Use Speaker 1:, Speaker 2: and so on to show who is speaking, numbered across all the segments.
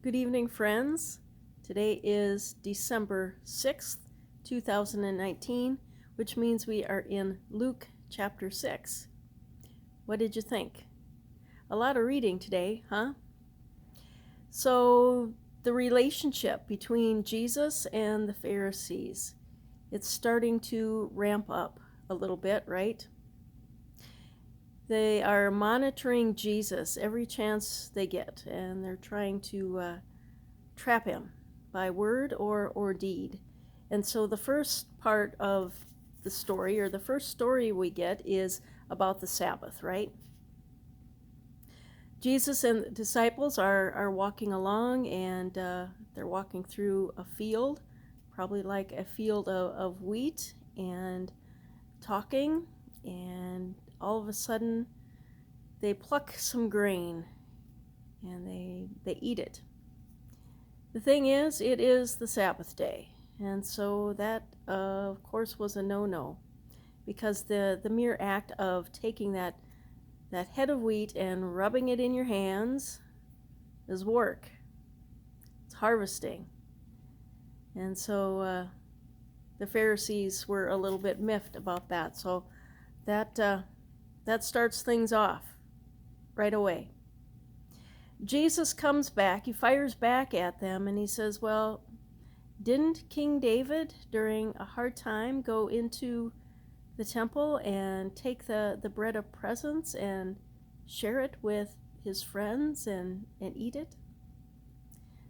Speaker 1: Good evening, friends. Today is December 6th, 2019, which means we are in Luke chapter 6. What did you think? A lot of reading today, huh? So, the relationship between Jesus and the Pharisees, it's starting to ramp up a little bit, right? They are monitoring Jesus every chance they get, and they're trying to trap him by word or deed. And so the first part of the story, or the first story we get, is about the Sabbath, right? Jesus and the disciples are walking along, and they're walking through a field, probably like a field of wheat, and talking, and all of a sudden they pluck some grain and they eat it. The thing is, it is the Sabbath day, and so that, of course, was a no-no, because the mere act of taking that head of wheat and rubbing it in your hands is work. It's harvesting. And so the Pharisees were a little bit miffed about that. So that starts things off right away. Jesus comes back, he fires back at them, and he says, well, didn't King David, during a hard time, go into the temple and take the bread of presence and share it with his friends and eat it?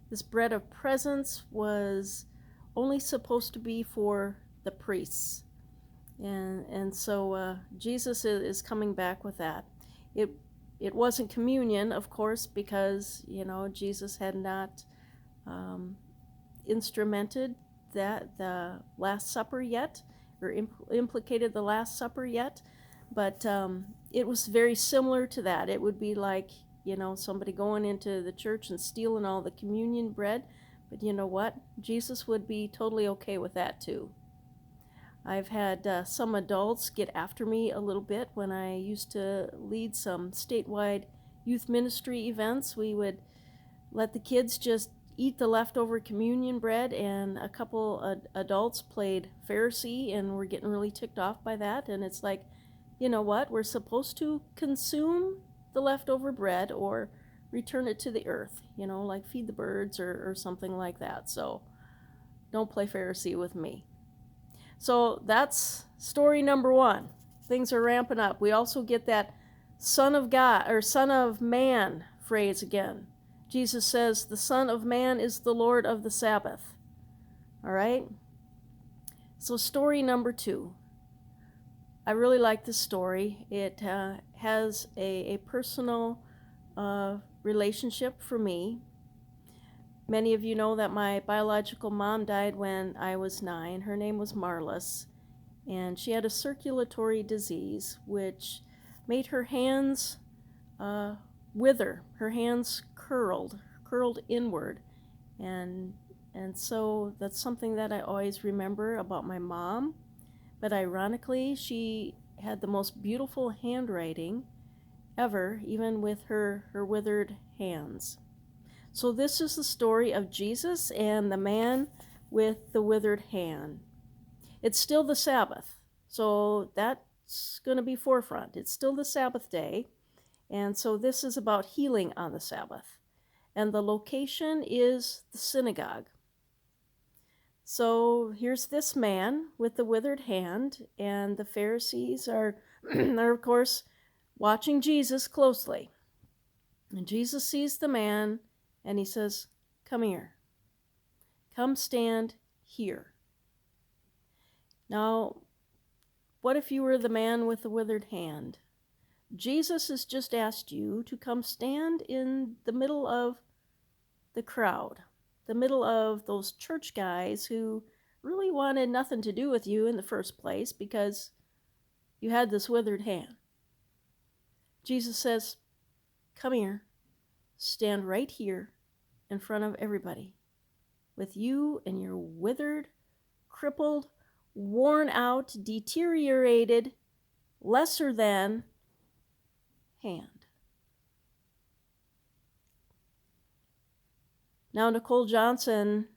Speaker 1: This bread of presence was only supposed to be for the priests. And so Jesus is coming back with that. It wasn't communion, of course, because, Jesus had not instrumented the Last Supper yet, or implicated the Last Supper yet, but it was very similar to that. It would be like, somebody going into the church and stealing all the communion bread, but you know what? Jesus would be totally okay with that too. I've had some adults get after me a little bit when I used to lead some statewide youth ministry events. We would let the kids just eat the leftover communion bread, and a couple adults played Pharisee and were getting really ticked off by that. And it's like, you know what? We're supposed to consume the leftover bread or return it to the earth, like feed the birds or something like that. So don't play Pharisee with me. So that's story number one. Things are ramping up. We also get that Son of God or Son of Man phrase again. Jesus says the Son of Man is the Lord of the Sabbath. All right? So story number two. I really like this story. It has a personal relationship for me. Many of you know that my biological mom died when I was 9. Her name was Marlis, and she had a circulatory disease which made her hands wither. Her hands curled inward, and so that's something that I always remember about my mom. But ironically, she had the most beautiful handwriting ever, even with her withered hands. So this is the story of Jesus and the man with the withered hand. It's still the Sabbath, so that's going to be forefront. It's still the Sabbath day, and so this is about healing on the Sabbath. And the location is the synagogue. So here's this man with the withered hand, and the Pharisees are of course, watching Jesus closely. And Jesus sees the man, and he says, come here. Come stand here. Now, what if you were the man with the withered hand? Jesus has just asked you to come stand in the middle of the crowd, the middle of those church guys who really wanted nothing to do with you in the first place because you had this withered hand. Jesus says, come here, stand right here in front of everybody, with you and your withered, crippled, worn out, deteriorated, lesser than hand. Now, Nicole Johnson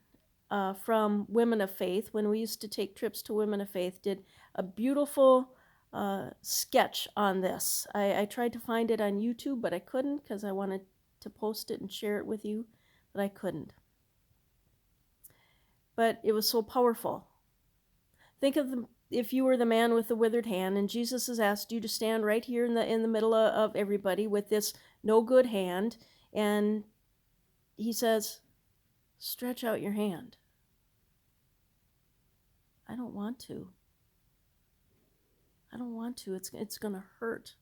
Speaker 1: from Women of Faith, when we used to take trips to Women of Faith, did a beautiful sketch on this. I tried to find it on YouTube, but I couldn't because I wanted to post it and share it with you, but I couldn't. But it was so powerful. Think of if you were the man with the withered hand, and Jesus has asked you to stand right here in the middle of everybody with this no good hand, and he says, stretch out your hand. I don't want to. I don't want to. It's going to hurt.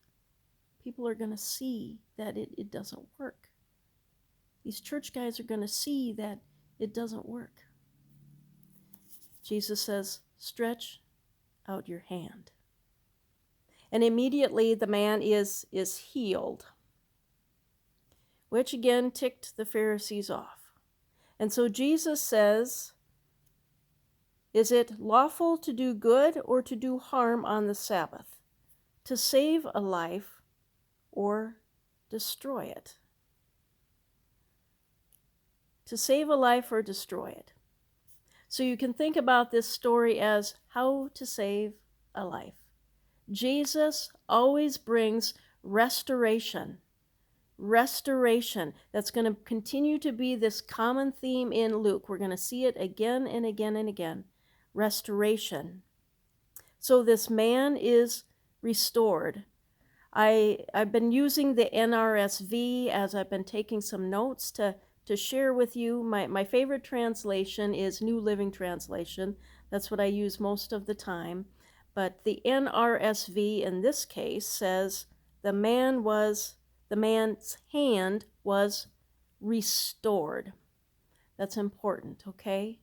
Speaker 1: People are going to see that it doesn't work. These church guys are going to see that it doesn't work. Jesus says, stretch out your hand. And immediately the man is healed, which again ticked the Pharisees off. And so Jesus says, is it lawful to do good or to do harm on the Sabbath, to save a life or destroy it? To save a life or destroy it. So you can think about this story as how to save a life. Jesus always brings restoration. Restoration. That's going to continue to be this common theme in Luke. We're going to see it again and again and again. Restoration. So this man is restored. I've been using the NRSV as I've been taking some notes to share with you. My favorite translation is New Living Translation. That's what I use most of the time. But the NRSV in this case says the man's hand was restored. That's important, okay?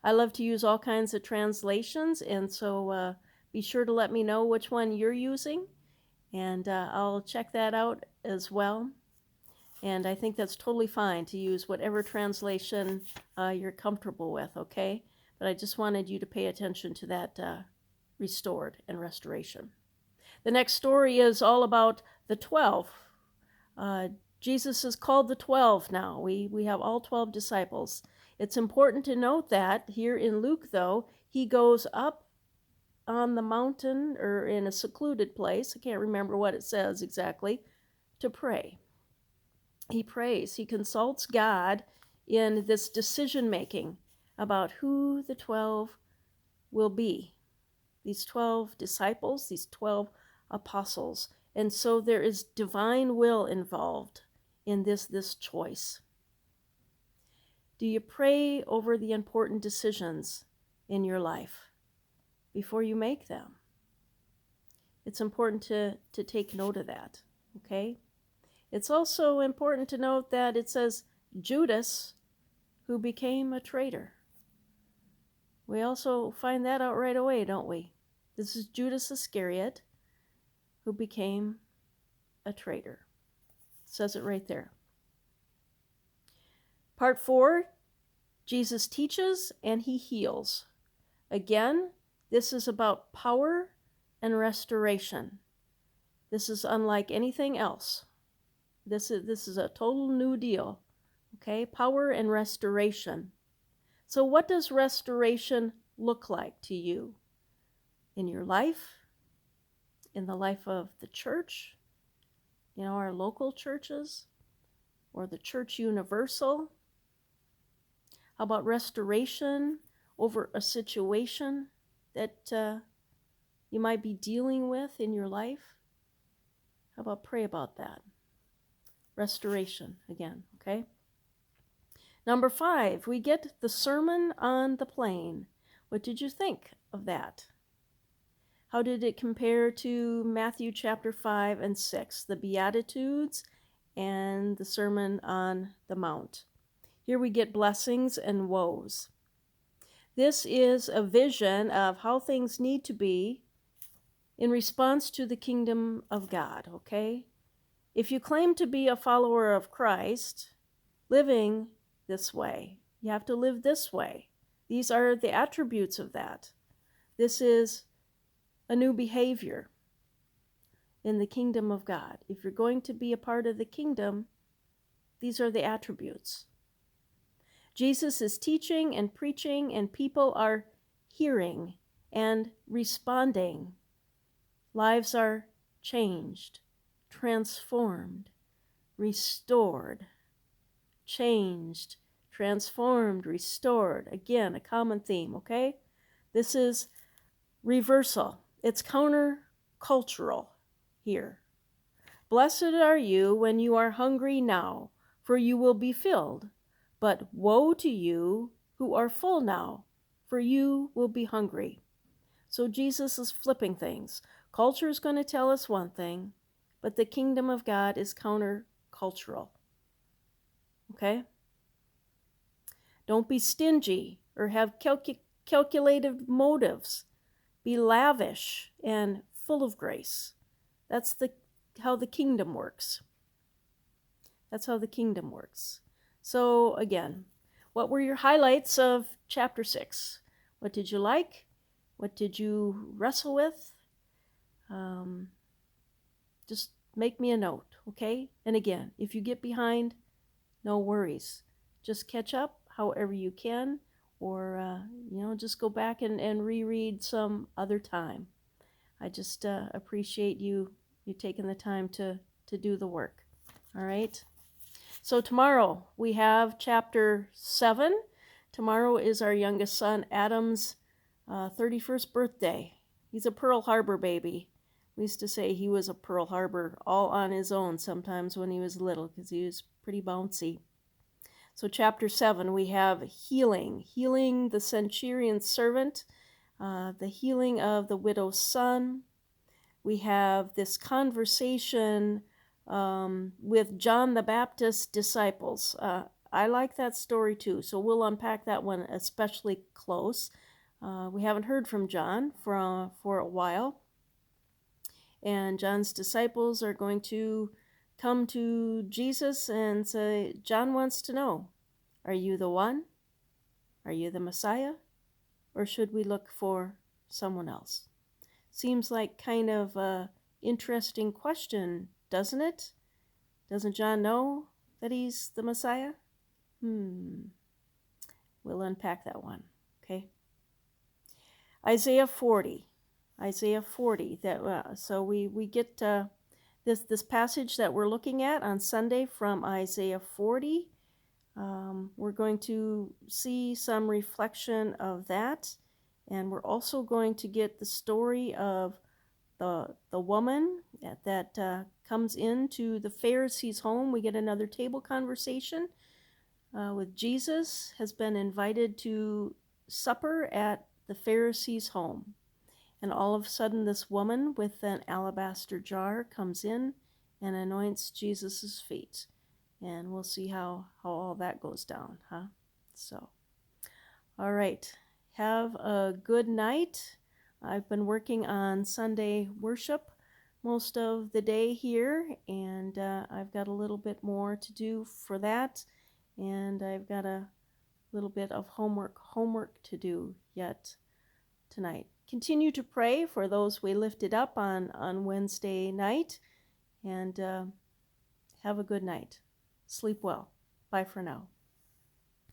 Speaker 1: I love to use all kinds of translations, and so be sure to let me know which one you're using, and I'll check that out as well. And I think that's totally fine to use whatever translation you're comfortable with, okay? But I just wanted you to pay attention to that restored and restoration. The next story is all about the 12. Jesus is called the 12 now. We have all 12 disciples. It's important to note that here in Luke, though, he goes up on the mountain or in a secluded place, I can't remember what it says exactly, to pray. He prays. He consults God in this decision making about who the 12 will be. These 12 disciples, these 12 apostles. And so there is divine will involved in this choice. Do you pray over the important decisions in your life before you make them? It's important to take note of that, okay? It's also important to note that it says Judas, who became a traitor. We also find that out right away, don't we? This is Judas Iscariot, who became a traitor. It says it right there. Part 4, Jesus teaches and he heals. Again, this is about power and restoration. This is unlike anything else. This is a total new deal. Okay, power and restoration. So what does restoration look like to you? In your life? In the life of the church? You know, our local churches? Or the church universal? How about restoration over a situation that you might be dealing with in your life? How about pray about that? Restoration again, okay? Number 5, we get the Sermon on the Plain. What did you think of that? How did it compare to Matthew chapter 5 and 6, the Beatitudes and the Sermon on the Mount? Here we get blessings and woes. This is a vision of how things need to be in response to the kingdom of God, okay? If you claim to be a follower of Christ, living this way, you have to live this way. These are the attributes of that. This is a new behavior in the kingdom of God. If you're going to be a part of the kingdom, these are the attributes. Jesus is teaching and preaching, and people are hearing and responding. Lives are changed, transformed, restored, changed, transformed, restored. Again, a common theme, okay? This is reversal. It's counter-cultural here. Blessed are you when you are hungry now, for you will be filled. But woe to you who are full now, for you will be hungry. So Jesus is flipping things. Culture is going to tell us one thing, but the kingdom of God is counter-cultural. Okay? Don't be stingy or have calculated motives. Be lavish and full of grace. That's how the kingdom works. That's how the kingdom works. So again, what were your highlights of chapter 6? What did you like? What did you wrestle with? Just make me a note, okay? And again, if you get behind, no worries. Just catch up however you can, or just go back and reread some other time. I just appreciate you taking the time to do the work. All right? So tomorrow we have chapter 7. Tomorrow is our youngest son Adam's 31st birthday. He's a Pearl Harbor baby. We used to say he was a Pearl Harbor all on his own sometimes when he was little because he was pretty bouncy. So chapter 7, we have healing the centurion's servant, the healing of the widow's son. We have this conversation with John the Baptist's disciples. I like that story too, so we'll unpack that one especially close. We haven't heard from John for a while. And John's disciples are going to come to Jesus and say, John wants to know, are you the one? Are you the Messiah? Or should we look for someone else? Seems like kind of an interesting question, doesn't it? Doesn't John know that he's the Messiah? We'll unpack that one, okay? Isaiah 40. So we get this passage that we're looking at on Sunday from Isaiah 40. We're going to see some reflection of that, and we're also going to get the story of the woman that comes into the Pharisee's home. We get another table conversation with Jesus has been invited to supper at the Pharisee's home. And all of a sudden, this woman with an alabaster jar comes in and anoints Jesus' feet. And we'll see how all that goes down, huh? So, all right. Have a good night. I've been working on Sunday worship most of the day here, and I've got a little bit more to do for that. And I've got a little bit of homework to do yet tonight. Continue to pray for those we lifted up on Wednesday night, and have a good night. Sleep well. Bye for now.